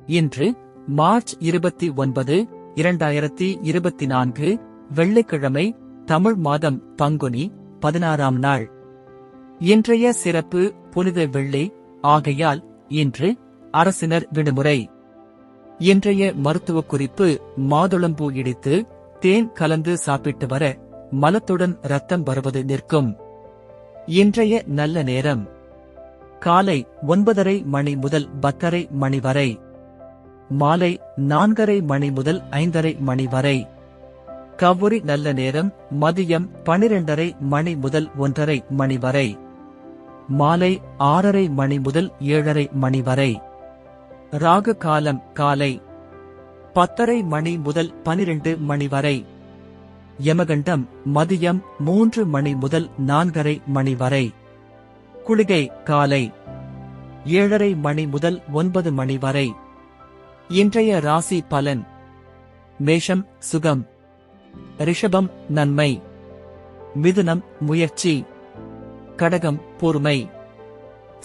இன்று மார்ச் 29, 2024 வெள்ளிக்கிழமை, தமிழ் மாதம் பங்குனி 16ஆம் நாள். இன்றைய சிறப்பு புனித வெள்ளி ஆகையால் இன்று அரசினர் விடுமுறை. இன்றைய மருத்துவ குறிப்பு: மாதுளம்பூ இடித்து தேன் கலந்து சாப்பிட்டு வர மலத்துடன் இரத்தம் வருவது நிற்கும். இன்றைய நல்ல நேரம் காலை 9:30 மணி முதல் 10:30 மணி வரை, மாலை 4:30 மணி முதல் 5:30 மணி வரை. கவுரி நல்ல நேரம் மதியம் 12:30 மணி முதல் 1:30 மணி வரை, மாலை 6:30 மணி முதல் 7:30 மணி வரை. ராகு காலம் காலை 10:30 மணி முதல் 12 மணி வரை. யமகண்டம் மதியம் 3 மணி முதல் 4:30 மணி வரை. குளிகை காலை 7:30 மணி முதல் 9 மணி வரை. இன்றைய ராசி பலன்: மேஷம் சுகம், ரிஷபம் நன்மை, மிதுனம் முயற்சி, கடகம் பொறுமை,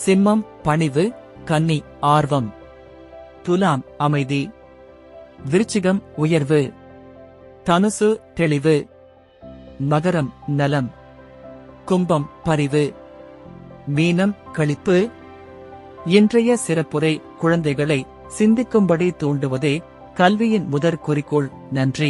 சிம்மம் பணிவு, கன்னி ஆர்வம், துலாம் அமைதி, விருச்சிகம் உயர்வு, தனுசு தெளிவு, மகரம் நலம், கும்பம் பரிவு, மீனம் களிப்பு. இன்றைய சிறப்புரை: குழந்தைகளை சிந்திக்கும்படி தூண்டுவதே கல்வியின் முதற் குறிக்கோள். நன்றி.